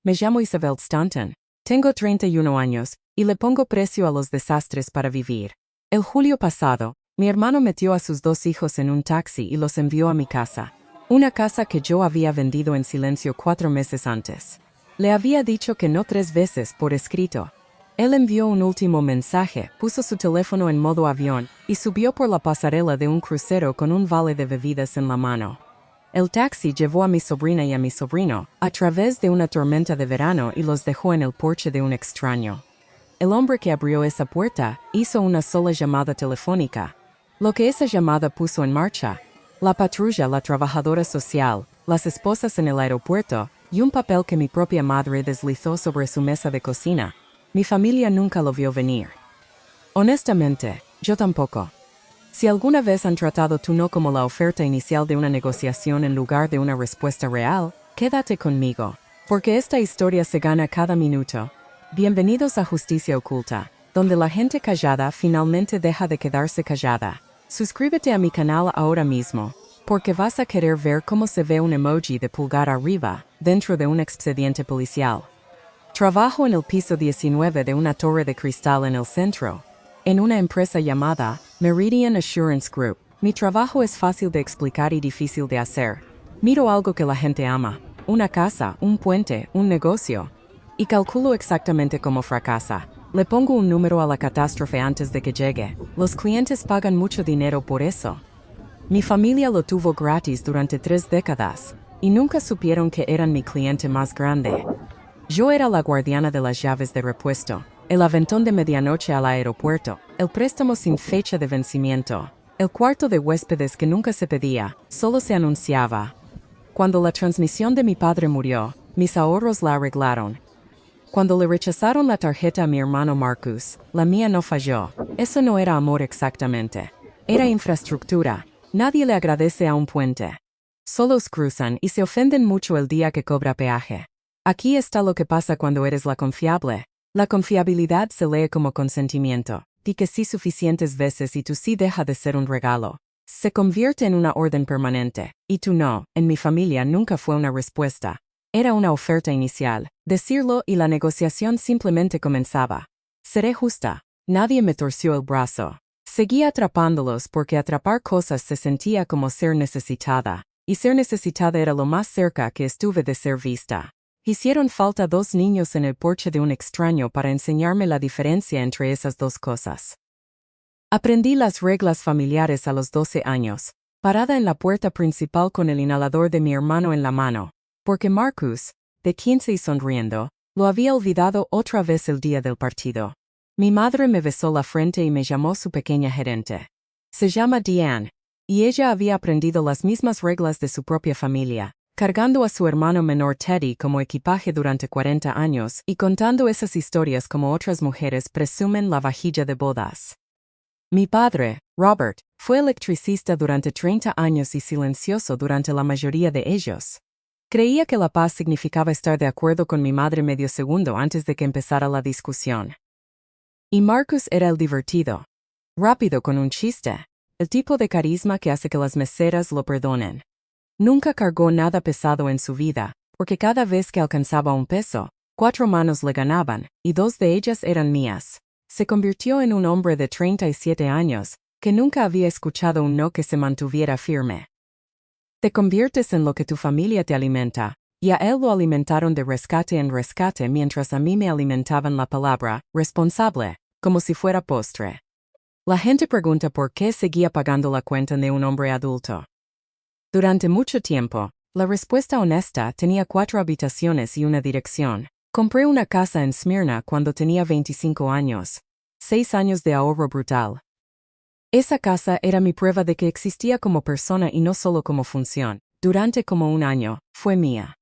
Me llamo Isabel Stanton. Tengo 31 años, y le pongo precio a los desastres para vivir. El julio pasado, mi hermano metió a sus 2 hijos en un taxi y los envió a mi casa. Una casa que yo había vendido en silencio 4 meses antes. Le había dicho que no 3 veces por escrito. Él envió un último mensaje, puso su teléfono en modo avión, y subió por la pasarela de un crucero con un vale de bebidas en la mano. El taxi llevó a mi sobrina y a mi sobrino, a través de una tormenta de verano y los dejó en el porche de un extraño. El hombre que abrió esa puerta, hizo una sola llamada telefónica. Lo que esa llamada puso en marcha: la patrulla, la trabajadora social, las esposas en el aeropuerto, y un papel que mi propia madre deslizó sobre su mesa de cocina. Mi familia nunca lo vio venir. Honestamente, yo tampoco. Si alguna vez han tratado tú no como la oferta inicial de una negociación en lugar de una respuesta real, quédate conmigo, porque esta historia se gana cada minuto. Bienvenidos a Justicia Oculta, donde la gente callada finalmente deja de quedarse callada. Suscríbete a mi canal ahora mismo, porque vas a querer ver cómo se ve un emoji de pulgar arriba, dentro de un expediente policial. Trabajo en el piso 19 de una torre de cristal en el centro, en una empresa llamada Meridian Assurance Group. Mi trabajo es fácil de explicar y difícil de hacer. Miro algo que la gente ama: una casa, un puente, un negocio. Y calculo exactamente cómo fracasa. Le pongo un número a la catástrofe antes de que llegue. Los clientes pagan mucho dinero por eso. Mi familia lo tuvo gratis durante 3 décadas, y nunca supieron que eran mi cliente más grande. Yo era la guardiana de las llaves de repuesto, el aventón de medianoche al aeropuerto, el préstamo sin fecha de vencimiento, el cuarto de huéspedes que nunca se pedía, solo se anunciaba. Cuando la transmisión de mi padre murió, mis ahorros la arreglaron. Cuando le rechazaron la tarjeta a mi hermano Marcus, la mía no falló. Eso no era amor exactamente. Era infraestructura. Nadie le agradece a un puente. Solos cruzan y se ofenden mucho el día que cobra peaje. Aquí está lo que pasa cuando eres la confiable. La confiabilidad se lee como consentimiento. Di que sí suficientes veces y tu sí deja de ser un regalo. Se convierte en una orden permanente. Y tú no. En mi familia nunca fue una respuesta. Era una oferta inicial. Decirlo y la negociación simplemente comenzaba. Seré justa. Nadie me torció el brazo. Seguía atrapándolos porque atrapar cosas se sentía como ser necesitada. Y ser necesitada era lo más cerca que estuve de ser vista. Hicieron falta 2 niños en el porche de un extraño para enseñarme la diferencia entre esas 2 cosas. Aprendí las reglas familiares a los 12 años, parada en la puerta principal con el inhalador de mi hermano en la mano, porque Marcus, de 15 y sonriendo, lo había olvidado otra vez el día del partido. Mi madre me besó la frente y me llamó su pequeña gerente. Se llama Diane, y ella había aprendido las mismas reglas de su propia familia, cargando a su hermano menor Teddy como equipaje durante 40 años y contando esas historias como otras mujeres presumen la vajilla de bodas. Mi padre, Robert, fue electricista durante 30 años y silencioso durante la mayoría de ellos. Creía que la paz significaba estar de acuerdo con mi madre medio segundo antes de que empezara la discusión. Y Marcus era el divertido. Rápido con un chiste. El tipo de carisma que hace que las meseras lo perdonen. Nunca cargó nada pesado en su vida, porque cada vez que alcanzaba un peso, 4 manos le ganaban, y 2 de ellas eran mías. Se convirtió en un hombre de 37 años, que nunca había escuchado un no que se mantuviera firme. Te conviertes en lo que tu familia te alimenta, y a él lo alimentaron de rescate en rescate mientras a mí me alimentaban la palabra responsable, como si fuera postre. La gente pregunta por qué seguía pagando la cuenta de un hombre adulto. Durante mucho tiempo, la respuesta honesta tenía 4 habitaciones y una dirección. Compré una casa en Smyrna cuando tenía 25 años. 6 años de ahorro brutal. Esa casa era mi prueba de que existía como persona y no solo como función. Durante como un año, fue mía.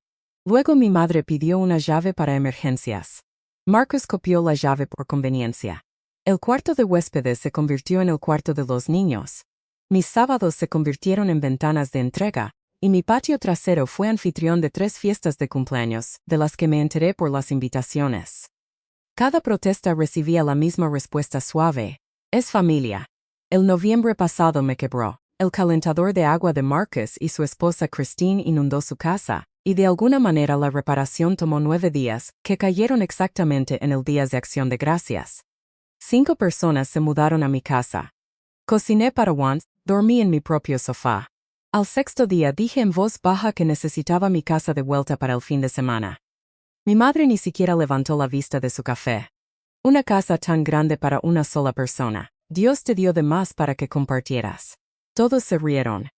Luego mi madre pidió una llave para emergencias. Marcus copió la llave por conveniencia. El cuarto de huéspedes se convirtió en el cuarto de los niños. Mis sábados se convirtieron en ventanas de entrega, y mi patio trasero fue anfitrión de 3 fiestas de cumpleaños, de las que me enteré por las invitaciones. Cada protesta recibía la misma respuesta suave: es familia. El noviembre pasado me quebró. El calentador de agua de Marcus y su esposa Christine inundó su casa, y de alguna manera la reparación tomó 9 días, que cayeron exactamente en el Día de Acción de Gracias. 5 personas se mudaron a mi casa. Cociné para once, dormí en mi propio sofá. Al sexto día dije en voz baja que necesitaba mi casa de vuelta para el fin de semana. Mi madre ni siquiera levantó la vista de su café. Una casa tan grande para una sola persona. Dios te dio de más para que compartieras. Todos se rieron.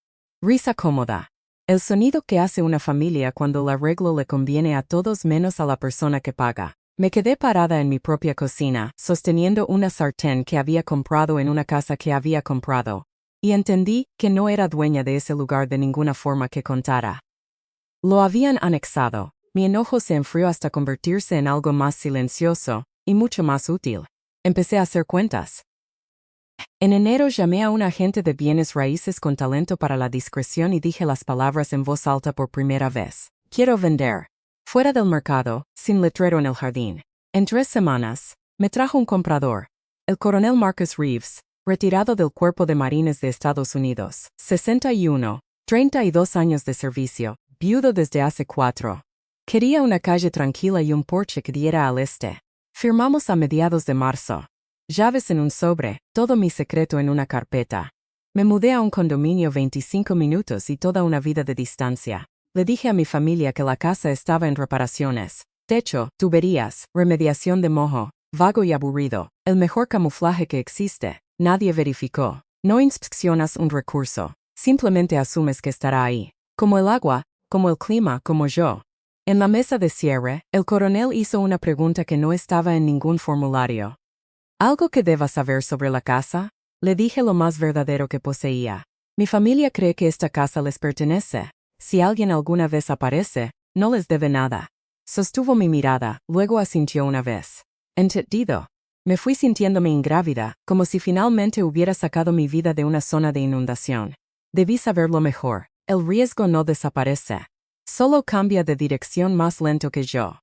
Risa cómoda. El sonido que hace una familia cuando el arreglo le conviene a todos menos a la persona que paga. Me quedé parada en mi propia cocina, sosteniendo una sartén que había comprado en una casa que había comprado. Y entendí que no era dueña de ese lugar de ninguna forma que contara. Lo habían anexado. Mi enojo se enfrió hasta convertirse en algo más silencioso, y mucho más útil. Empecé a hacer cuentas. En enero llamé a un agente de bienes raíces con talento para la discreción y dije las palabras en voz alta por primera vez. Quiero vender. Fuera del mercado, sin letrero en el jardín. En 3 semanas, me trajo un comprador. El coronel Marcus Reeves, retirado del Cuerpo de Marines de Estados Unidos. 61, 32 años de servicio, viudo desde hace 4. Quería una calle tranquila y un porche que diera al este. Firmamos a mediados de marzo. Llaves en un sobre, todo mi secreto en una carpeta. Me mudé a un condominio 25 minutos y toda una vida de distancia. Le dije a mi familia que la casa estaba en reparaciones. Techo, tuberías, remediación de moho, vago y aburrido, el mejor camuflaje que existe. Nadie verificó. No inspeccionas un recurso. Simplemente asumes que estará ahí. Como el agua, como el clima, como yo. En la mesa de cierre, el coronel hizo una pregunta que no estaba en ningún formulario. ¿Algo que debas saber sobre la casa? Le dije lo más verdadero que poseía. Mi familia cree que esta casa les pertenece. Si alguien alguna vez aparece, no les debe nada. Sostuvo mi mirada, luego asintió una vez. Entendido. Me fui sintiéndome ingrávida, como si finalmente hubiera sacado mi vida de una zona de inundación. Debí saberlo mejor. El riesgo no desaparece. Solo cambia de dirección más lento que yo.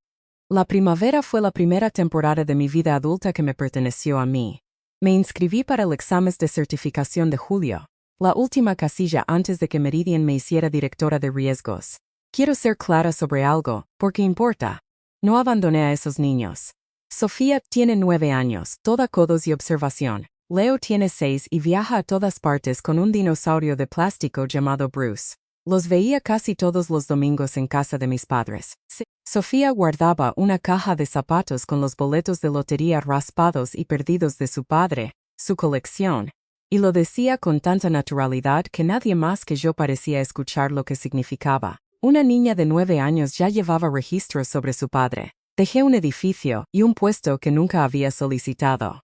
La primavera fue la primera temporada de mi vida adulta que me perteneció a mí. Me inscribí para el examen de certificación de julio, la última casilla antes de que Meridian me hiciera directora de riesgos. Quiero ser clara sobre algo, porque importa. No abandoné a esos niños. Sofía tiene 9 años, toda codos y observación. Leo tiene 6 y viaja a todas partes con un dinosaurio de plástico llamado Bruce. Los veía casi todos los domingos en casa de mis padres. Sí. Sofía guardaba una caja de zapatos con los boletos de lotería raspados y perdidos de su padre, su colección, y lo decía con tanta naturalidad que nadie más que yo parecía escuchar lo que significaba. Una niña de 9 años ya llevaba registros sobre su padre. Dejé un edificio y un puesto que nunca había solicitado.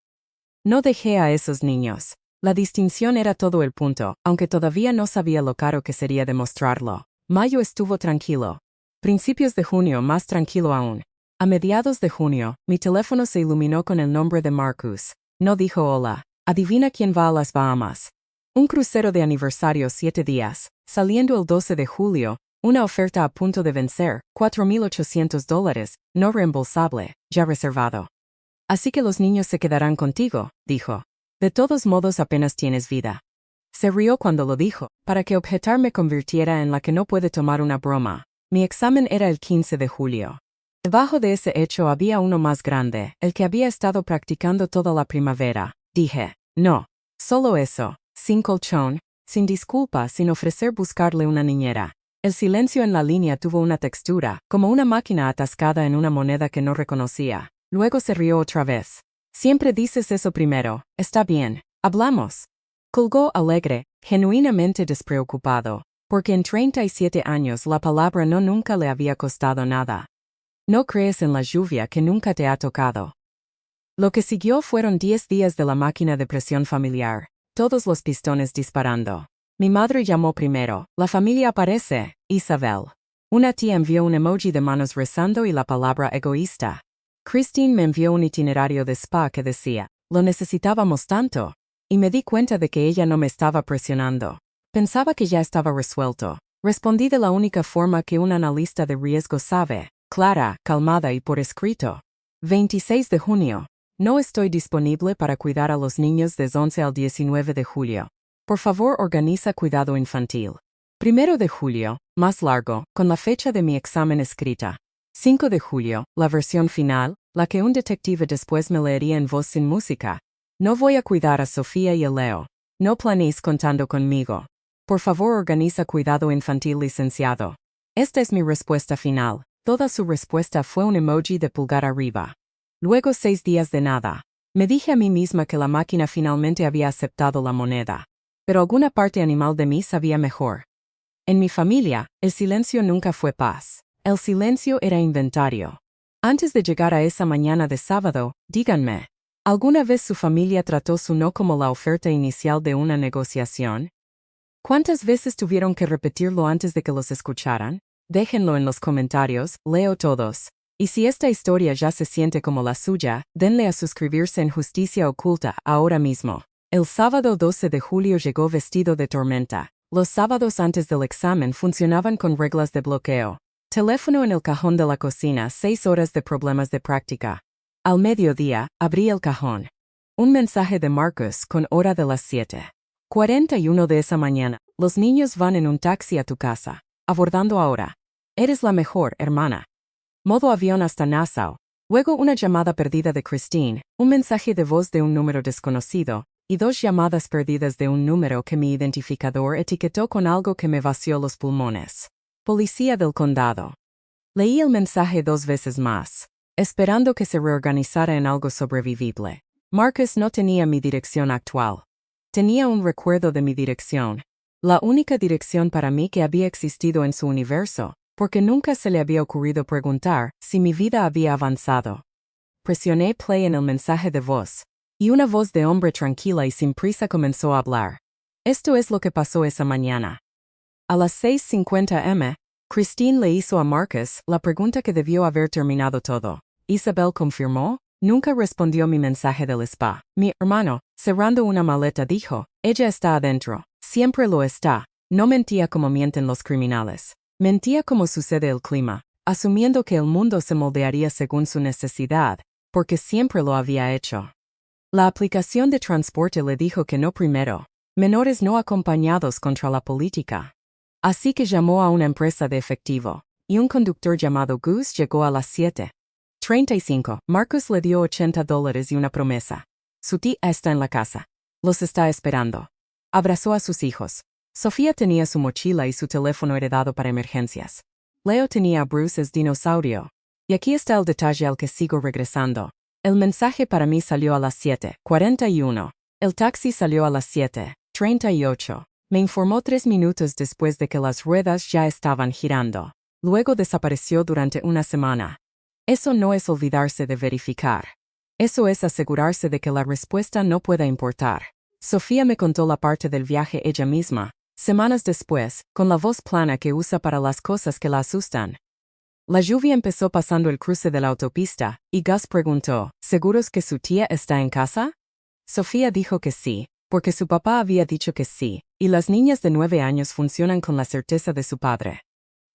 No dejé a esos niños. La distinción era todo el punto, aunque todavía no sabía lo caro que sería demostrarlo. Mayo estuvo tranquilo. Principios de junio más tranquilo aún. A mediados de junio, mi teléfono se iluminó con el nombre de Marcus. No dijo hola. Adivina quién va a las Bahamas. Un crucero de aniversario 7 días, saliendo el 12 de julio, una oferta a punto de vencer, $4,800, no reembolsable, ya reservado. Así que los niños se quedarán contigo, dijo. De todos modos apenas tienes vida. Se rió cuando lo dijo, para que objetar me convirtiera en la que no puede tomar una broma. Mi examen era el 15 de julio. Debajo de ese hecho había uno más grande, el que había estado practicando toda la primavera. Dije, no, solo eso, sin colchón, sin disculpa, sin ofrecer buscarle una niñera. El silencio en la línea tuvo una textura, como una máquina atascada en una moneda que no reconocía. Luego se rió otra vez. Siempre dices eso primero. Está bien. Hablamos. Colgó alegre, genuinamente despreocupado, porque en 37 años la palabra no nunca le había costado nada. No crees en la lluvia que nunca te ha tocado. Lo que siguió fueron 10 días de la máquina de presión familiar, todos los pistones disparando. Mi madre llamó primero. La familia aparece, Isabel. Una tía envió un emoji de manos rezando y la palabra egoísta. Christine me envió un itinerario de spa que decía, lo necesitábamos tanto. Y me di cuenta de que ella no me estaba presionando. Pensaba que ya estaba resuelto. Respondí de la única forma que un analista de riesgo sabe, clara, calmada y por escrito. 26 de junio. No estoy disponible para cuidar a los niños desde 11 al 19 de julio. Por favor, organiza cuidado infantil. 1 de julio, más largo, con la fecha de mi examen escrita. 5 de julio, la versión final, la que un detective después me leería en voz sin música. No voy a cuidar a Sofía y a Leo. No planees contando conmigo. Por favor, organiza cuidado infantil licenciado. Esta es mi respuesta final. Toda su respuesta fue un emoji de pulgar arriba. Luego 6 días de nada. Me dije a mí misma que la máquina finalmente había aceptado la moneda. Pero alguna parte animal de mí sabía mejor. En mi familia, el silencio nunca fue paz. El silencio era inventario. Antes de llegar a esa mañana de sábado, díganme, ¿alguna vez su familia trató su no como la oferta inicial de una negociación? ¿Cuántas veces tuvieron que repetirlo antes de que los escucharan? Déjenlo en los comentarios, leo todos. Y si esta historia ya se siente como la suya, denle a suscribirse en Justicia Oculta ahora mismo. El sábado 12 de julio llegó vestido de tormenta. Los sábados antes del examen funcionaban con reglas de bloqueo. Teléfono en el cajón de la cocina, 6 horas de problemas de práctica. Al mediodía, abrí el cajón. Un mensaje de Marcus con hora de las 7:41 de esa mañana. Los niños van en un taxi a tu casa. Abordando ahora. Eres la mejor, hermana. Modo avión hasta Nassau. Luego una llamada perdida de Christine, un mensaje de voz de un número desconocido, y 2 llamadas perdidas de un número que mi identificador etiquetó con algo que me vació los pulmones. Policía del condado. Leí el mensaje 2 veces más, esperando que se reorganizara en algo sobrevivible. Marcus no tenía mi dirección actual. Tenía un recuerdo de mi dirección. La única dirección para mí que había existido en su universo, porque nunca se le había ocurrido preguntar si mi vida había avanzado. Presioné play en el mensaje de voz. Y una voz de hombre tranquila y sin prisa comenzó a hablar. Esto es lo que pasó esa mañana. A las 6:50 m, Christine le hizo a Marcus la pregunta que debió haber terminado todo. Isabel confirmó. Nunca respondió mi mensaje del spa. Mi hermano, cerrando una maleta, dijo, ella está adentro. Siempre lo está. No mentía como mienten los criminales. Mentía como sucede el clima, asumiendo que el mundo se moldearía según su necesidad, porque siempre lo había hecho. La aplicación de transporte le dijo que no primero. Menores no acompañados contra la política. Así que llamó a una empresa de efectivo, y un conductor llamado Gus llegó a las 7:35. Marcus le dio $80 y una promesa. Su tía está en la casa. Los está esperando. Abrazó a sus hijos. Sofía tenía su mochila y su teléfono heredado para emergencias. Leo tenía a Bruce's dinosaurio. Y aquí está el detalle al que sigo regresando. El mensaje para mí salió a las 7:41. El taxi salió a las 7:38. Me informó 3 minutos después de que las ruedas ya estaban girando. Luego desapareció durante una semana. Eso no es olvidarse de verificar. Eso es asegurarse de que la respuesta no pueda importar. Sofía me contó la parte del viaje ella misma, semanas después, con la voz plana que usa para las cosas que la asustan. La lluvia empezó pasando el cruce de la autopista, y Gus preguntó, ¿seguros que su tía está en casa? Sofía dijo que sí, porque su papá había dicho que sí, y las niñas de 9 años funcionan con la certeza de su padre.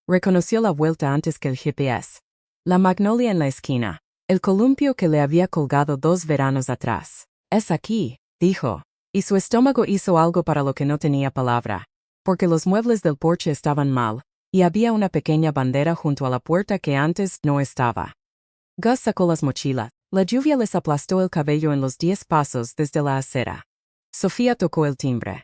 Reconoció la vuelta antes que el GPS. La magnolia en la esquina. El columpio que le había colgado 2 veranos atrás. Es aquí, dijo. Y su estómago hizo algo para lo que no tenía palabra. Porque los muebles del porche estaban mal, y había una pequeña bandera junto a la puerta que antes no estaba. Gus sacó las mochilas. La lluvia les aplastó el cabello en los 10 pasos desde la acera. Sofía tocó el timbre.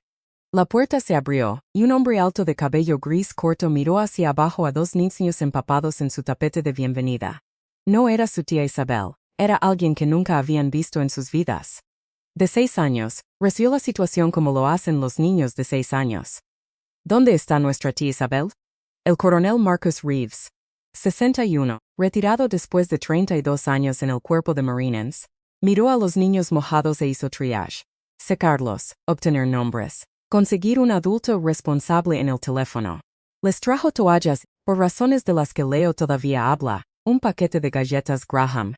La puerta se abrió, y un hombre alto de cabello gris corto miró hacia abajo a 2 niños empapados en su tapete de bienvenida. No era su tía Isabel, era alguien que nunca habían visto en sus vidas. De 6 años, reció la situación como lo hacen los niños de 6 años. ¿Dónde está nuestra tía Isabel? El coronel Marcus Reeves, 61, retirado después de 32 años en el cuerpo de Marines, miró a los niños mojados e hizo triage. Secarlos, obtener nombres, conseguir un adulto responsable en el teléfono. Les trajo toallas, por razones de las que Leo todavía habla, un paquete de galletas Graham.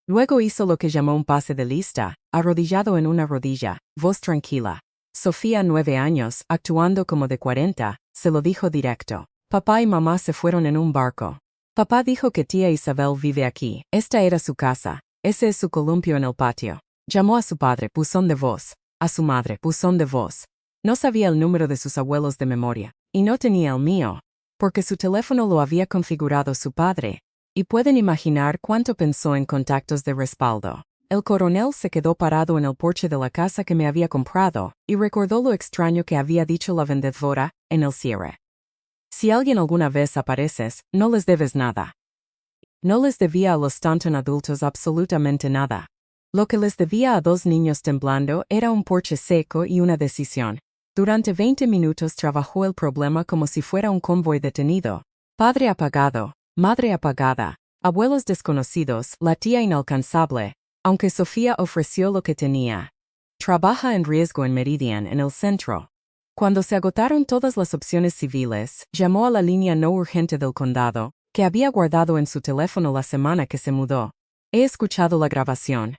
Luego hizo lo que llamó un pase de lista, arrodillado en una rodilla, voz tranquila. Sofía, 9 años, actuando como de 40, se lo dijo directo. Papá y mamá se fueron en un barco. Papá dijo que tía Isabel vive aquí. Esta era su casa. Ese es su columpio en el patio. Llamó a su padre, buzón de voz. A su madre, buzón de voz. No sabía el número de sus abuelos de memoria. y no tenía el mío, porque su teléfono lo había configurado su padre, y pueden imaginar cuánto pensó en contactos de respaldo. El coronel se quedó parado en el porche de la casa que me había comprado, y recordó lo extraño que había dicho la vendedora en el cierre. Si alguien alguna vez apareces, no les debes nada. No les debía a los Stanton adultos absolutamente nada. Lo que les debía a dos niños temblando era un porche seco y una decisión. Durante 20 minutos trabajó el problema como si fuera un convoy detenido. Padre apagado, madre apagada, abuelos desconocidos, la tía inalcanzable, aunque Sofía ofreció lo que tenía. Trabaja en riesgo en Meridian, en el centro. Cuando se agotaron todas las opciones civiles, llamó a la línea no urgente del condado, que había guardado en su teléfono la semana que se mudó. He escuchado la grabación.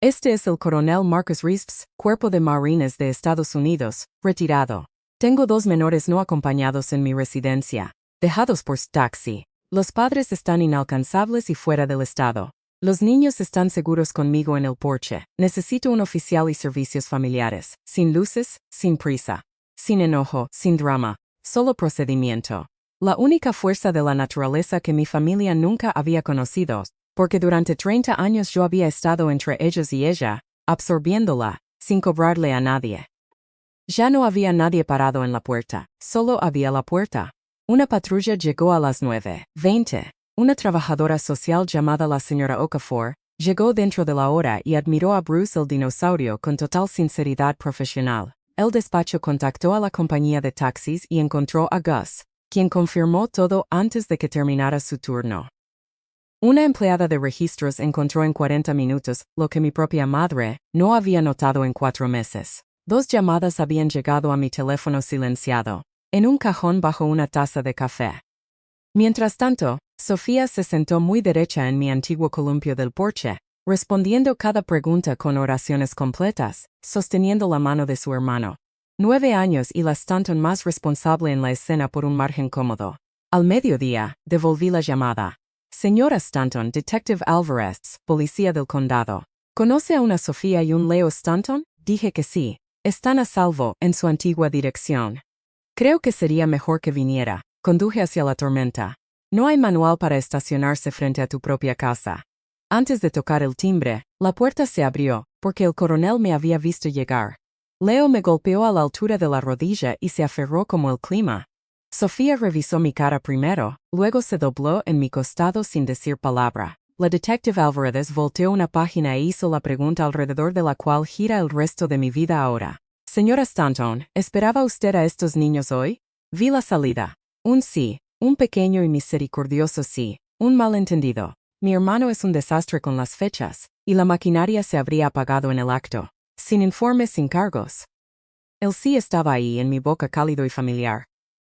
Este es el coronel Marcus Reeves, Cuerpo de Marines de Estados Unidos, retirado. Tengo dos menores no acompañados en mi residencia, dejados por taxi. Los padres están inalcanzables y fuera del estado. Los niños están seguros conmigo en el porche. Necesito un oficial y servicios familiares, sin luces, sin prisa, sin enojo, sin drama, solo procedimiento. La única fuerza de la naturaleza que mi familia nunca había conocido, porque durante 30 años yo había estado entre ellos y ella, absorbiéndola, sin cobrarle a nadie. Ya no había nadie parado en la puerta, solo había la puerta. Una patrulla llegó a las 9:20. Una trabajadora social llamada la señora Okafor llegó dentro de la hora y admiró a Bruce el dinosaurio con total sinceridad profesional. El despacho contactó a la compañía de taxis y encontró a Gus, quien confirmó todo antes de que terminara su turno. Una empleada de registros encontró en 40 minutos lo que mi propia madre no había notado en 4 meses. 2 llamadas habían llegado a mi teléfono silenciado, en un cajón bajo una taza de café. Mientras tanto, Sofía se sentó muy derecha en mi antiguo columpio del porche, respondiendo cada pregunta con oraciones completas, sosteniendo la mano de su hermano. 9 años y la Stanton más responsable en la escena por un margen cómodo. Al mediodía, devolví la llamada. Señora Stanton, Detective Alvarez, policía del condado. ¿Conoce a una Sofía y un Leo Stanton? Dije que sí. Están a salvo, en su antigua dirección. Creo que sería mejor que viniera. Conduje hacia la tormenta. No hay manual para estacionarse frente a tu propia casa. Antes de tocar el timbre, la puerta se abrió, porque el coronel me había visto llegar. Leo me golpeó a la altura de la rodilla y se aferró como el clima. Sofía revisó mi cara primero, luego se dobló en mi costado sin decir palabra. La detective Alvarez volteó una página e hizo la pregunta alrededor de la cual gira el resto de mi vida ahora. Señora Stanton, ¿esperaba usted a estos niños hoy? Vi la salida. Un sí, un pequeño y misericordioso sí, un malentendido. Mi hermano es un desastre con las fechas, y la maquinaria se habría apagado en el acto. Sin informes, sin cargos. El sí estaba ahí en mi boca cálido y familiar.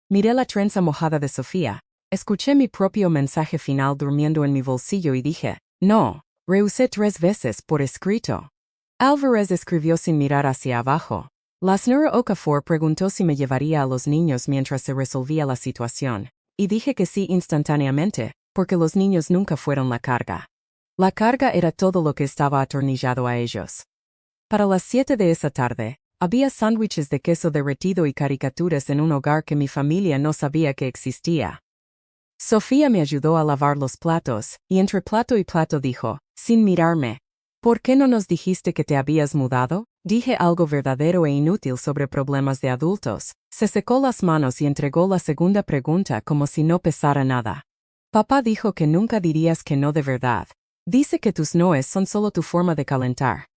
Miré la trenza mojada de Sofía. Escuché mi propio mensaje final durmiendo en mi bolsillo y dije, no, rehusé 3 veces por escrito. Alvarez escribió sin mirar hacia abajo. La señora Okafor preguntó si me llevaría a los niños mientras se resolvía la situación, y dije que sí instantáneamente, porque los niños nunca fueron la carga. La carga era todo lo que estaba atornillado a ellos. Para las 7 de esa tarde, había sándwiches de queso derretido y caricaturas en un hogar que mi familia no sabía que existía. Sofía me ayudó a lavar los platos, y entre plato y plato dijo, sin mirarme, ¿por qué no nos dijiste que te habías mudado? Dije algo verdadero e inútil sobre problemas de adultos. Se secó las manos y entregó la segunda pregunta como si no pesara nada. Papá dijo que nunca dirías que no de verdad. Dice que tus noes son solo tu forma de calentar.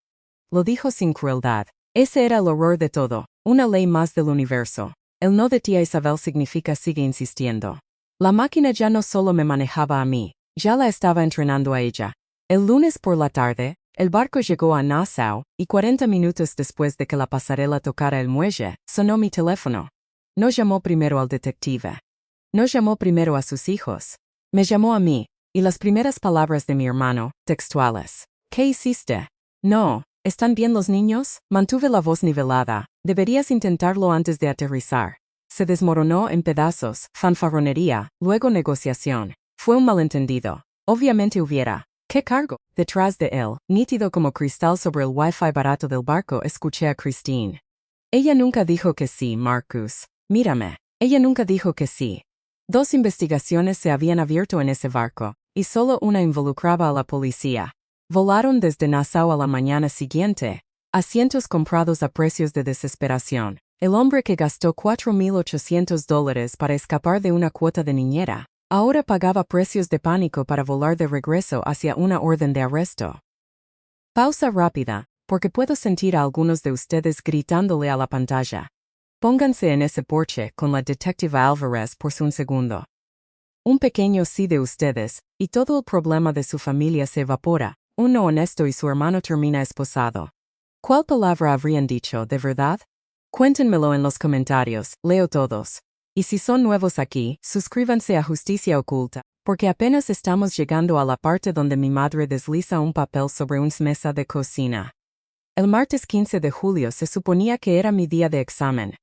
Lo dijo sin crueldad. Ese era el horror de todo, una ley más del universo. El no de tía Isabel significa sigue insistiendo. La máquina ya no solo me manejaba a mí, ya la estaba entrenando a ella. El lunes por la tarde, el barco llegó a Nassau, y 40 minutos después de que la pasarela tocara el muelle, sonó mi teléfono. No llamó primero al detective. No llamó primero a sus hijos. Me llamó a mí, y las primeras palabras de mi hermano, textuales. ¿Qué hiciste? No. ¿Están bien los niños? Mantuve la voz nivelada. Deberías intentarlo antes de aterrizar. Se desmoronó en pedazos, fanfarronería, luego negociación. Fue un malentendido. Obviamente hubiera. ¿Qué cargo? Detrás de él, nítido como cristal sobre el wifi barato del barco, escuché a Christine. Ella nunca dijo que sí, Marcus. Mírame. Ella nunca dijo que sí. 2 investigaciones se habían abierto en ese barco, y solo una involucraba a la policía. Volaron desde Nassau a la mañana siguiente. Asientos comprados a precios de desesperación. El hombre que gastó $4,800 para escapar de una cuota de niñera, ahora pagaba precios de pánico para volar de regreso hacia una orden de arresto. Pausa rápida, porque puedo sentir a algunos de ustedes gritándole a la pantalla. Pónganse en ese porche con la detective Álvarez por un segundo. Un pequeño sí de ustedes, y todo el problema de su familia se evapora. Uno honesto y su hermano termina esposado. ¿Cuál palabra habrían dicho, de verdad? Cuéntenmelo en los comentarios, leo todos. Y si son nuevos aquí, suscríbanse a Justicia Oculta, porque apenas estamos llegando a la parte donde mi madre desliza un papel sobre una mesa de cocina. El martes 15 de julio se suponía que era mi día de examen.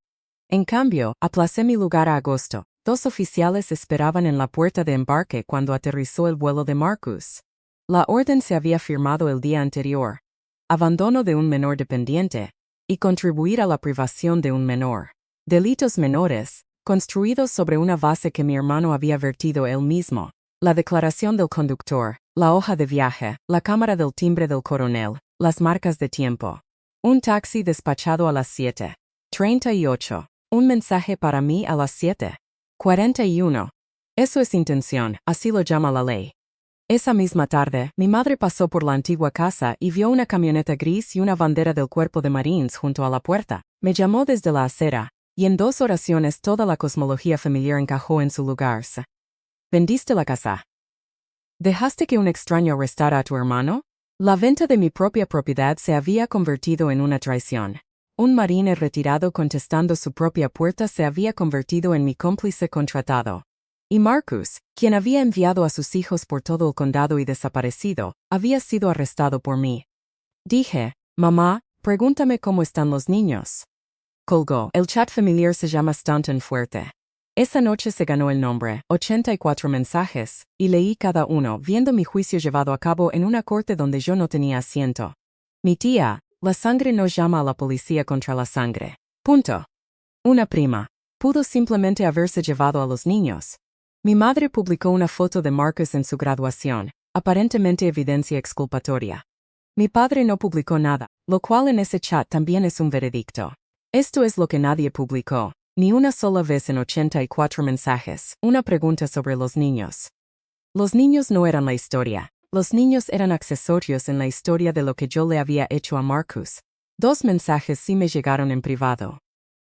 En cambio, aplacé mi lugar a agosto. 2 oficiales esperaban en la puerta de embarque cuando aterrizó el vuelo de Marcus. La orden se había firmado el día anterior. Abandono de un menor dependiente y contribuir a la privación de un menor. Delitos menores, construidos sobre una base que mi hermano había vertido él mismo. La declaración del conductor, la hoja de viaje, la cámara del timbre del coronel, las marcas de tiempo. Un taxi despachado a las 7:38. Un mensaje para mí a las 7:41. Eso es intención, así lo llama la ley. Esa misma tarde, mi madre pasó por la antigua casa y vio una camioneta gris y una bandera del cuerpo de Marines junto a la puerta. Me llamó desde la acera, y en 2 oraciones toda la cosmología familiar encajó en su lugar. ¿Vendiste la casa? ¿Dejaste que un extraño arrestara a tu hermano? La venta de mi propia propiedad se había convertido en una traición. Un marine retirado contestando su propia puerta se había convertido en mi cómplice contratado. Y Marcus, quien había enviado a sus hijos por todo el condado y desaparecido, había sido arrestado por mí. Dije, mamá, pregúntame cómo están los niños. Colgó. El chat familiar se llama Stanton Fuerte. Esa noche se ganó el nombre, 84 mensajes, y leí cada uno, viendo mi juicio llevado a cabo en una corte donde yo no tenía asiento. Mi tía, la sangre no llama a la policía contra la sangre. Punto. Una prima. Pudo simplemente haberse llevado a los niños. Mi madre publicó una foto de Marcus en su graduación, aparentemente evidencia exculpatoria. Mi padre no publicó nada, lo cual en ese chat también es un veredicto. Esto es lo que nadie publicó, ni una sola vez en 84 mensajes, una pregunta sobre los niños. Los niños no eran la historia. Los niños eran accesorios en la historia de lo que yo le había hecho a Marcus. 2 mensajes sí me llegaron en privado.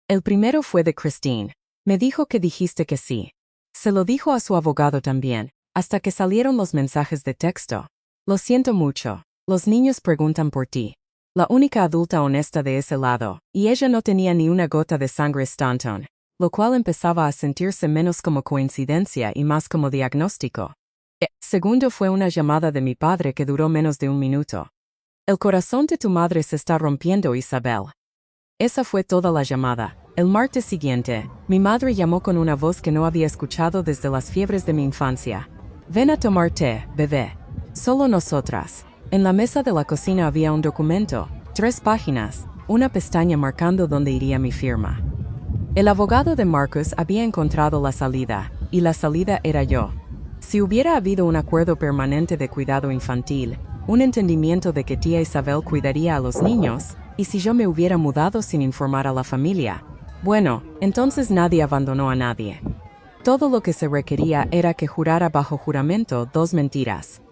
El primero fue de Christine. Me dijo que dijiste que sí. Se lo dijo a su abogado también, hasta que salieron los mensajes de texto. Lo siento mucho. Los niños preguntan por ti. La única adulta honesta de ese lado, y ella no tenía ni una gota de sangre Stanton, lo cual empezaba a sentirse menos como coincidencia y más como diagnóstico. Segundo fue una llamada de mi padre que duró menos de 1 minuto. El corazón de tu madre se está rompiendo, Isabel. Esa fue toda la llamada. El martes siguiente, mi madre llamó con una voz que no había escuchado desde las fiebres de mi infancia. Ven a tomar té, bebé. Solo nosotras. En la mesa de la cocina había un documento, 3 páginas, una pestaña marcando dónde iría mi firma. El abogado de Marcus había encontrado la salida, y la salida era yo. Si hubiera habido un acuerdo permanente de cuidado infantil, un entendimiento de que tía Isabel cuidaría a los niños, y si yo me hubiera mudado sin informar a la familia, bueno, entonces nadie abandonó a nadie. Todo lo que se requería era que jurara bajo juramento 2 mentiras.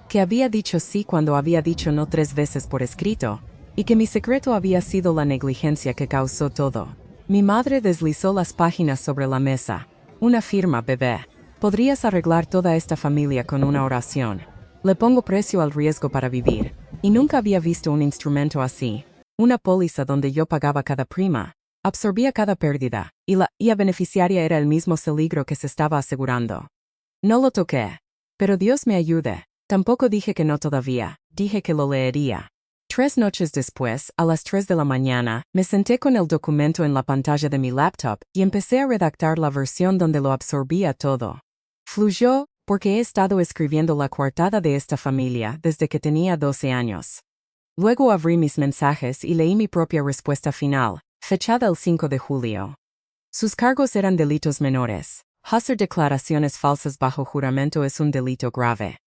Que había dicho sí cuando había dicho no 3 veces por escrito, y que mi secreto había sido la negligencia que causó todo. Mi madre deslizó las páginas sobre la mesa. Una firma, bebé. Podrías arreglar toda esta familia con una oración. Le pongo precio al riesgo para vivir. Y nunca había visto un instrumento así. Una póliza donde yo pagaba cada prima, absorbía cada pérdida, y la beneficiaria era el mismo peligro que se estaba asegurando. No lo toqué. Pero Dios me ayude. Tampoco dije que no todavía, dije que lo leería. 3 noches después, a las 3 de la mañana, me senté con el documento en la pantalla de mi laptop y empecé a redactar la versión donde lo absorbía todo. Fluyó, porque he estado escribiendo la coartada de esta familia desde que tenía 12 años. Luego abrí mis mensajes y leí mi propia respuesta final, fechada el 5 de julio. Sus cargos eran delitos menores. Hacer declaraciones falsas bajo juramento es un delito grave.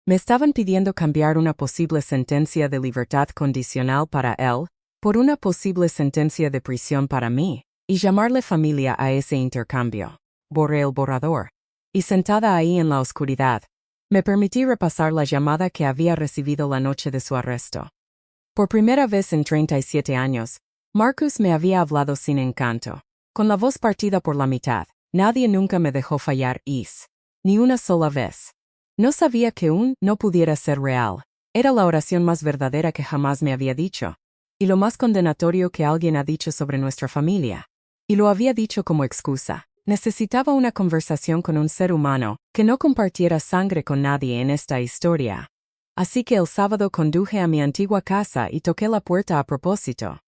Me estaban pidiendo cambiar una posible sentencia de libertad condicional para él por una posible sentencia de prisión para mí, y llamarle familia a ese intercambio. Borré el borrador. Y sentada ahí en la oscuridad, me permití repasar la llamada que había recibido la noche de su arresto. Por primera vez en 37 años, Marcus me había hablado sin encanto, con la voz partida por la mitad. Nadie nunca me dejó fallar, ni una sola vez. No sabía que un no pudiera ser real. Era la oración más verdadera que jamás me había dicho, y lo más condenatorio que alguien ha dicho sobre nuestra familia. Y lo había dicho como excusa. Necesitaba una conversación con un ser humano que no compartiera sangre con nadie en esta historia. Así que el sábado conduje a mi antigua casa y toqué la puerta a propósito.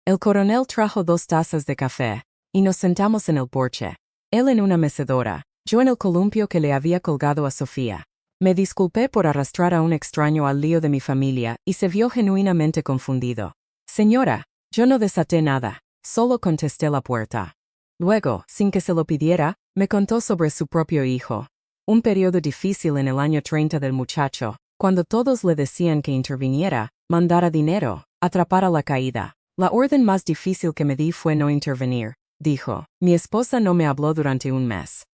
El coronel trajo 2 tazas de café, y nos sentamos en el porche. Él en una mecedora, yo en el columpio que le había colgado a Sofía. Me disculpé por arrastrar a un extraño al lío de mi familia y se vio genuinamente confundido. Señora, yo no desaté nada, solo contesté la puerta. Luego, sin que se lo pidiera, me contó sobre su propio hijo. Un periodo difícil en el año 30 del muchacho, cuando todos le decían que interviniera, mandara dinero, atrapara la caída. La orden más difícil que me di fue no intervenir, dijo. Mi esposa no me habló durante un mes.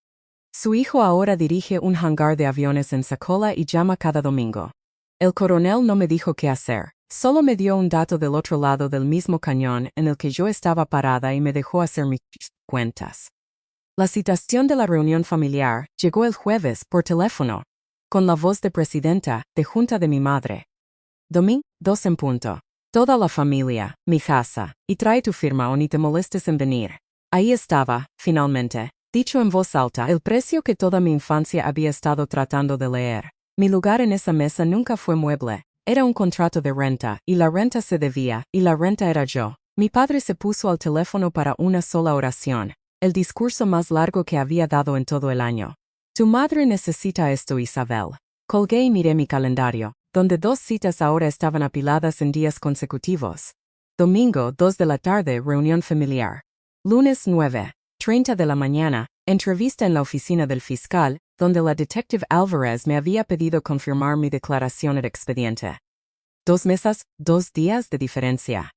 Su hijo ahora dirige un hangar de aviones en Sacola y llama cada domingo. El coronel no me dijo qué hacer, solo me dio un dato del otro lado del mismo cañón en el que yo estaba parada y me dejó hacer mis cuentas. La citación de la reunión familiar llegó el jueves por teléfono, con la voz de presidenta de junta de mi madre. Domingo, 2 en punto. Toda la familia, mi casa, y trae tu firma o ni te molestes en venir. Ahí estaba, finalmente, dicho en voz alta, el precio que toda mi infancia había estado tratando de leer. Mi lugar en esa mesa nunca fue mueble, era un contrato de renta, y la renta se debía, y la renta era yo. Mi padre se puso al teléfono para una sola oración, el discurso más largo que había dado en todo el año. Tu madre necesita esto, Isabel. Colgué y miré mi calendario, donde 2 citas ahora estaban apiladas en días consecutivos. Domingo, 2 de la tarde, reunión familiar. Lunes 9:30 de la mañana, entrevista en la oficina del fiscal, donde la detective Álvarez me había pedido confirmar mi declaración en expediente. 2 mesas, 2 días de diferencia.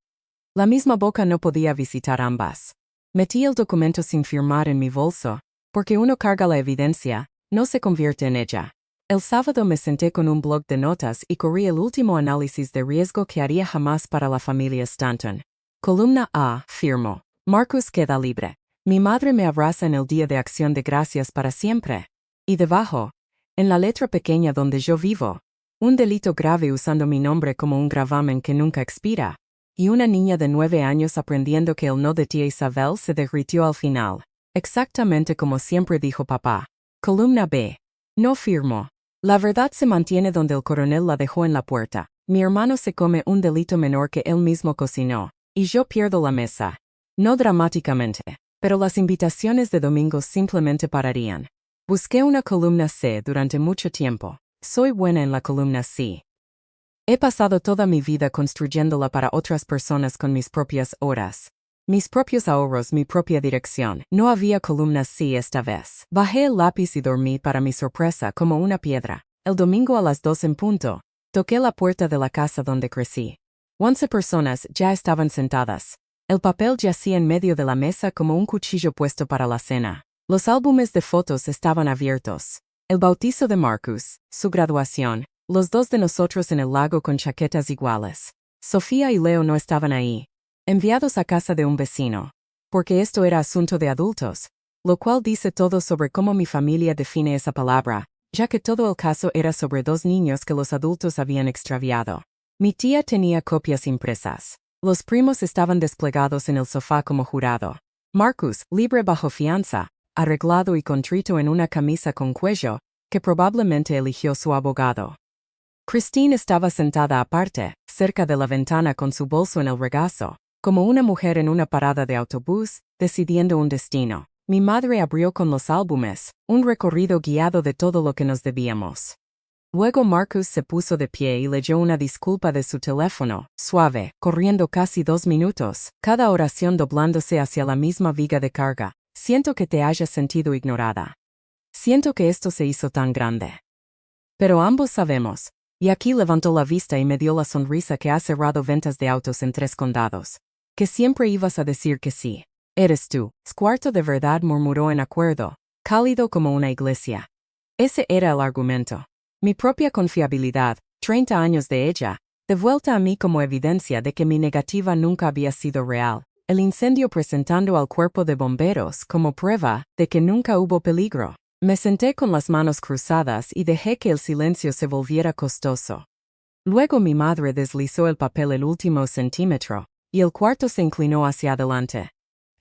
La misma boca no podía visitar ambas. Metí el documento sin firmar en mi bolso, porque uno carga la evidencia, no se convierte en ella. El sábado me senté con un bloc de notas y corrí el último análisis de riesgo que haría jamás para la familia Stanton. Columna A, firmo. Marcus queda libre. Mi madre me abraza en el Día de Acción de Gracias para siempre. Y debajo, en la letra pequeña donde yo vivo, un delito grave usando mi nombre como un gravamen que nunca expira. Y una niña de 9 años aprendiendo que el no de tía Isabel se derritió al final. Exactamente como siempre dijo papá. Columna B. No firmo. La verdad se mantiene donde el coronel la dejó en la puerta. Mi hermano se come un delito menor que él mismo cocinó, y yo pierdo la mesa. No dramáticamente, pero las invitaciones de domingo simplemente pararían. Busqué una columna C durante mucho tiempo. Soy buena en la columna C. He pasado toda mi vida construyéndola para otras personas con mis propias horas. Mis propios ahorros, mi propia dirección. No había columna C esta vez. Bajé el lápiz y dormí para mi sorpresa como una piedra. El domingo a las 2 en punto, toqué la puerta de la casa donde crecí. 11 personas ya estaban sentadas. El papel yacía en medio de la mesa como un cuchillo puesto para la cena. Los álbumes de fotos estaban abiertos. El bautizo de Marcus, su graduación, los 2 de nosotros en el lago con chaquetas iguales. Sofía y Leo no estaban ahí. Enviados a casa de un vecino. Porque esto era asunto de adultos. Lo cual dice todo sobre cómo mi familia define esa palabra, ya que todo el caso era sobre 2 niños que los adultos habían extraviado. Mi tía tenía copias impresas. Los primos estaban desplegados en el sofá como jurado. Marcus, libre bajo fianza, arreglado y contrito en una camisa con cuello, que probablemente eligió su abogado. Christine estaba sentada aparte, cerca de la ventana con su bolso en el regazo, como una mujer en una parada de autobús, decidiendo un destino. Mi madre abrió con los álbumes, un recorrido guiado de todo lo que nos debíamos. Luego Marcus se puso de pie y leyó una disculpa de su teléfono, suave, corriendo casi 2 minutos, cada oración doblándose hacia la misma viga de carga. Siento que te hayas sentido ignorada. Siento que esto se hizo tan grande. Pero ambos sabemos. Y aquí levantó la vista y me dio la sonrisa que ha cerrado ventas de autos en 3 condados. Que siempre ibas a decir que sí. Eres tú. Squarto de verdad, murmuró en acuerdo, cálido como una iglesia. Ese era el argumento. Mi propia confiabilidad, 30 años de ella, de vuelta a mí como evidencia de que mi negativa nunca había sido real. El incendio presentando al cuerpo de bomberos como prueba de que nunca hubo peligro. Me senté con las manos cruzadas y dejé que el silencio se volviera costoso. Luego mi madre deslizó el papel el último centímetro, y el cuarto se inclinó hacia adelante.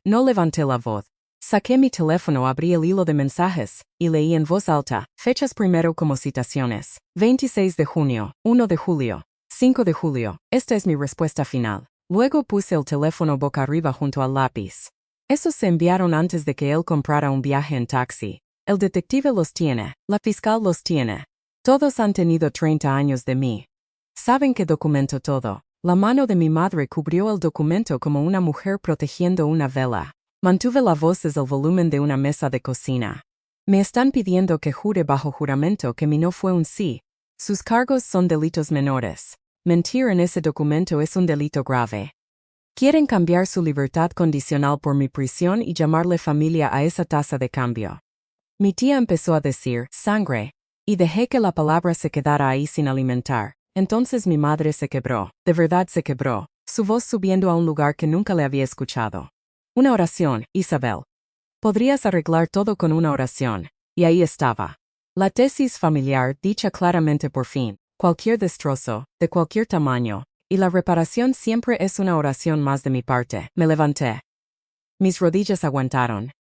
No levanté la voz. Saqué mi teléfono, abrí el hilo de mensajes, y leí en voz alta, fechas primero como citaciones. 26 de junio, 1 de julio, 5 de julio, esta es mi respuesta final. Luego puse el teléfono boca arriba junto al lápiz. Esos se enviaron antes de que él comprara un viaje en taxi. El detective los tiene, la fiscal los tiene. Todos han tenido 30 años de mí. Saben que documento todo. La mano de mi madre cubrió el documento como una mujer protegiendo una vela. Mantuve la voz desde el volumen de una mesa de cocina. Me están pidiendo que jure bajo juramento que mi no fue un sí. Sus cargos son delitos menores. Mentir en ese documento es un delito grave. Quieren cambiar su libertad condicional por mi prisión y llamarle familia a esa tasa de cambio. Mi tía empezó a decir, sangre, y dejé que la palabra se quedara ahí sin alimentar. Entonces mi madre se quebró, de verdad se quebró, su voz subiendo a un lugar que nunca le había escuchado. Una oración, Isabel. Podrías arreglar todo con una oración. Y ahí estaba. La tesis familiar, dicha claramente por fin, cualquier destrozo, de cualquier tamaño, y la reparación siempre es una oración más de mi parte. Me levanté. Mis rodillas aguantaron.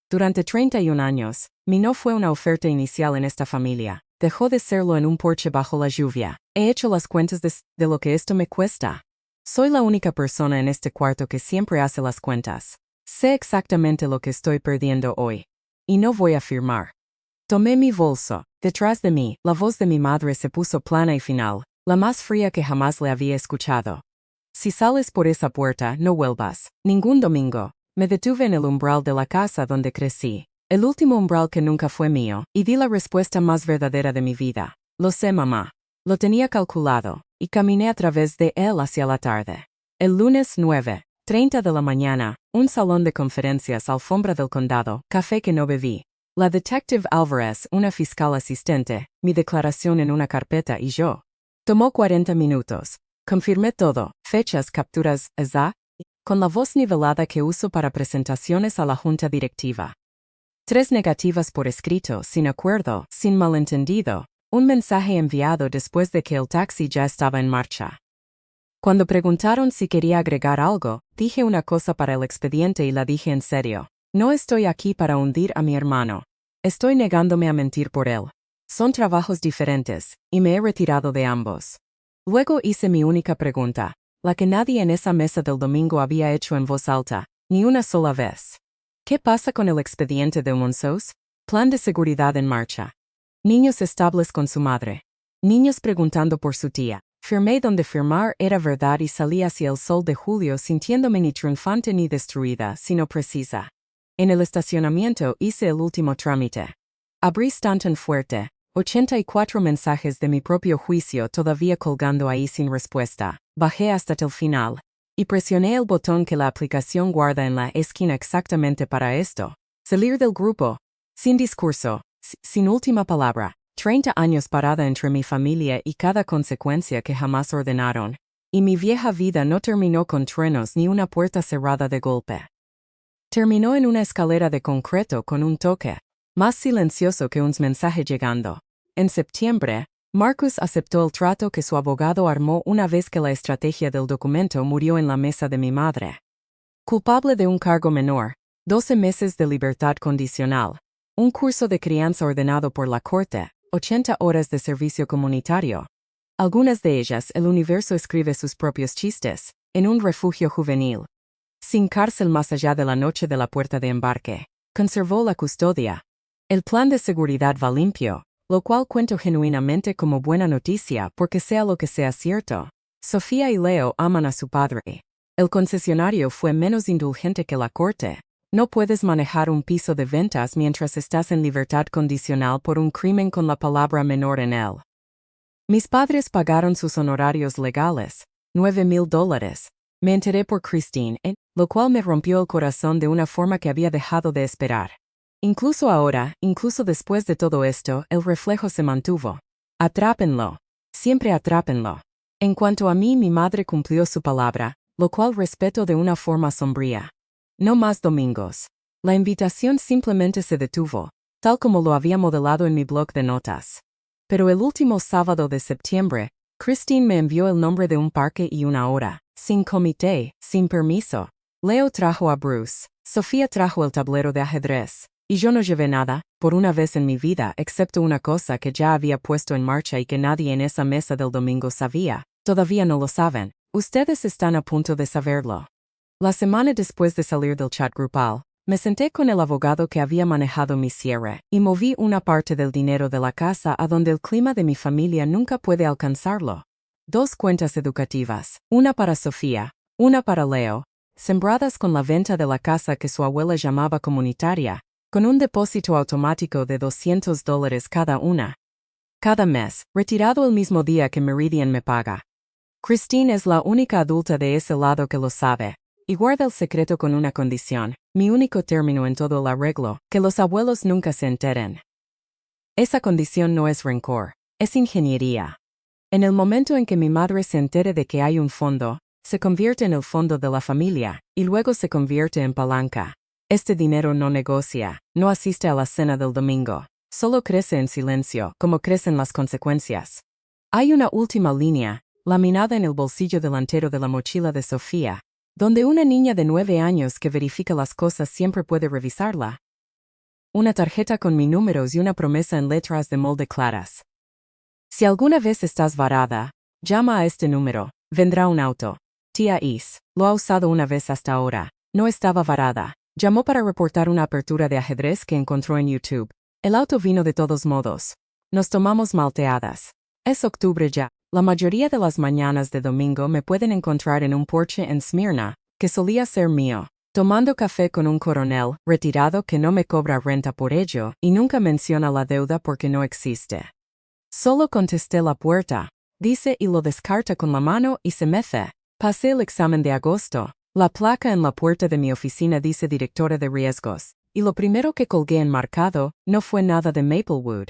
Durante 31 años, mi no fue una oferta inicial en esta familia. Dejó de serlo en un porche bajo la lluvia. He hecho las cuentas de lo que esto me cuesta. Soy la única persona en este cuarto que siempre hace las cuentas. Sé exactamente lo que estoy perdiendo hoy. Y no voy a firmar. Tomé mi bolso. Detrás de mí, la voz de mi madre se puso plana y final, la más fría que jamás le había escuchado. Si sales por esa puerta, no vuelvas. Ningún domingo. Me detuve en el umbral de la casa donde crecí. El último umbral que nunca fue mío, y di la respuesta más verdadera de mi vida. Lo sé, mamá. Lo tenía calculado, y caminé a través de él hacia la tarde. El lunes 9:30 de la mañana, un salón de conferencias, alfombra del condado, café que no bebí. La detective Álvarez, una fiscal asistente, mi declaración en una carpeta y yo. Tomó 40 minutos. Confirmé todo, fechas, capturas, con la voz nivelada que uso para presentaciones a la junta directiva. 3 negativas por escrito, sin acuerdo, sin malentendido. Un mensaje enviado después de que el taxi ya estaba en marcha. Cuando preguntaron si quería agregar algo, dije una cosa para el expediente y la dije en serio. No estoy aquí para hundir a mi hermano. Estoy negándome a mentir por él. Son trabajos diferentes, y me he retirado de ambos. Luego hice mi única pregunta, la que nadie en esa mesa del domingo había hecho en voz alta, ni una sola vez. ¿Qué pasa con el expediente de Monsos? Plan de seguridad en marcha. Niños estables con su madre. Niños preguntando por su tía. Firmé donde firmar era verdad y salí hacia el sol de julio sintiéndome ni triunfante ni destruida, sino precisa. En el estacionamiento hice el último trámite. Abrí Stanton fuerte, 84 mensajes de mi propio juicio todavía colgando ahí sin respuesta. Bajé hasta el final. Y presioné el botón que la aplicación guarda en la esquina exactamente para esto. Salir del grupo. Sin discurso. Sin última palabra. 30 años parada entre mi familia y cada consecuencia que jamás ordenaron. Y mi vieja vida no terminó con truenos ni una puerta cerrada de golpe. Terminó en una escalera de concreto con un toque. Más silencioso que un mensaje llegando. En septiembre, Marcus aceptó el trato que su abogado armó una vez que la estrategia del documento murió en la mesa de mi madre. Culpable de un cargo menor, 12 meses de libertad condicional, un curso de crianza ordenado por la corte, 80 horas de servicio comunitario. Algunas de ellas el universo escribe sus propios chistes, en un refugio juvenil. Sin cárcel más allá de la noche de la puerta de embarque. Conservó la custodia. El plan de seguridad va limpio. lo cual cuento genuinamente como buena noticia porque sea lo que sea cierto. Sofía y Leo aman a su padre. El concesionario fue menos indulgente que la corte. No puedes manejar un piso de ventas mientras estás en libertad condicional por un crimen con la palabra menor en él. Mis padres pagaron sus honorarios legales, $9,000. Me enteré por Christine, lo cual me rompió el corazón de una forma que había dejado de esperar. Incluso ahora, incluso después de todo esto, el reflejo se mantuvo. Atrápenlo. Siempre atrápenlo. En cuanto a mí, mi madre cumplió su palabra, lo cual respeto de una forma sombría. No más domingos. La invitación simplemente se detuvo, tal como lo había modelado en mi blog de notas. Pero el último sábado de septiembre, Christine me envió el nombre de un parque y una hora, sin comité, sin permiso. Leo trajo a Bruce, Sofía trajo el tablero de ajedrez, y yo no llevé nada, por una vez en mi vida, excepto una cosa que ya había puesto en marcha y que nadie en esa mesa del domingo sabía. Todavía no lo saben. Ustedes están a punto de saberlo. La semana después de salir del chat grupal, me senté con el abogado que había manejado mi cierre, y moví una parte del dinero de la casa a donde el clima de mi familia nunca puede alcanzarlo. 2 cuentas educativas, una para Sofía, una para Leo, sembradas con la venta de la casa que su abuela llamaba comunitaria, con un depósito automático de $200 cada una. Cada mes, retirado el mismo día que Meridian me paga. Christine es la única adulta de ese lado que lo sabe, y guarda el secreto con una condición, mi único término en todo el arreglo, que los abuelos nunca se enteren. Esa condición no es rencor, es ingeniería. En el momento en que mi madre se entere de que hay un fondo, se convierte en el fondo de la familia, y luego se convierte en palanca. Este dinero no negocia, no asiste a la cena del domingo, solo crece en silencio, como crecen las consecuencias. Hay una última línea, laminada en el bolsillo delantero de la mochila de Sofía, donde una niña de 9 años que verifica las cosas siempre puede revisarla. Una tarjeta con mis números y una promesa en letras de molde claras. Si alguna vez estás varada, llama a este número, vendrá un auto. Tía Is, lo ha usado una vez hasta ahora, no estaba varada. Llamó para reportar una apertura de ajedrez que encontró en YouTube. El auto vino de todos modos. Nos tomamos malteadas. Es octubre ya. La mayoría de las mañanas de domingo me pueden encontrar en un porche en Smyrna, que solía ser mío, tomando café con un coronel retirado que no me cobra renta por ello y nunca menciona la deuda porque no existe. Solo contesté la puerta, dice y lo descarta con la mano y se mece. Pasé el examen de agosto. La placa en la puerta de mi oficina dice directora de riesgos, y lo primero que colgué enmarcado no fue nada de Maplewood.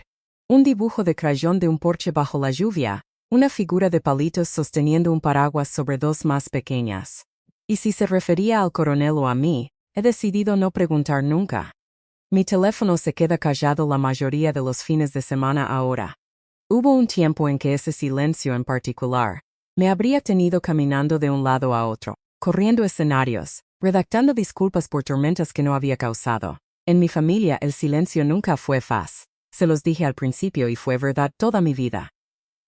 Un dibujo de crayón de un porche bajo la lluvia, una figura de palitos sosteniendo un paraguas sobre 2 más pequeñas. Y si se refería al coronel o a mí, he decidido no preguntar nunca. Mi teléfono se queda callado la mayoría de los fines de semana ahora. Hubo un tiempo en que ese silencio en particular me habría tenido caminando de un lado a otro, corriendo escenarios, redactando disculpas por tormentas que no había causado. En mi familia el silencio nunca fue paz. Se los dije al principio y fue verdad toda mi vida.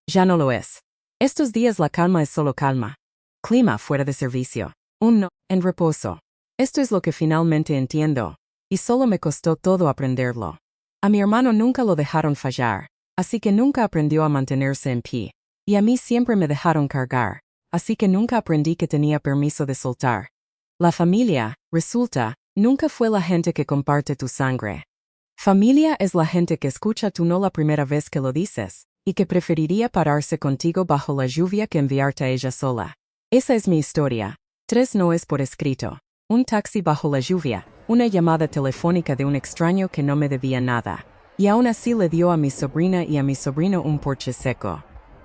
Ya no lo es. Estos días la calma es solo calma. Clima fuera de servicio. Un no, en reposo. Esto es lo que finalmente entiendo. Y solo me costó todo aprenderlo. A mi hermano nunca lo dejaron fallar, así que nunca aprendió a mantenerse en pie. Y a mí siempre me dejaron cargar, así que nunca aprendí que tenía permiso de soltar. La familia, resulta, nunca fue la gente que comparte tu sangre. Familia es la gente que escucha tú no la primera vez que lo dices, y que preferiría pararse contigo bajo la lluvia que enviarte a ella sola. Esa es mi historia. 3 noes por escrito. Un taxi bajo la lluvia, una llamada telefónica de un extraño que no me debía nada. Y aún así le dio a mi sobrina y a mi sobrino un porche seco.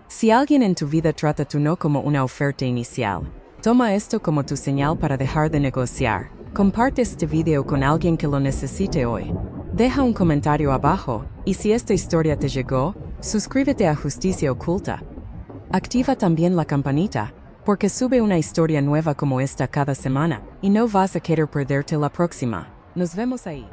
Si alguien en tu vida trata tu no como una oferta inicial, toma esto como tu señal para dejar de negociar. Comparte este video con alguien que lo necesite hoy. Deja un comentario abajo, y si esta historia te llegó, suscríbete a Justicia Oculta. Activa también la campanita, porque sube una historia nueva como esta cada semana, y no vas a querer perderte la próxima. Nos vemos ahí.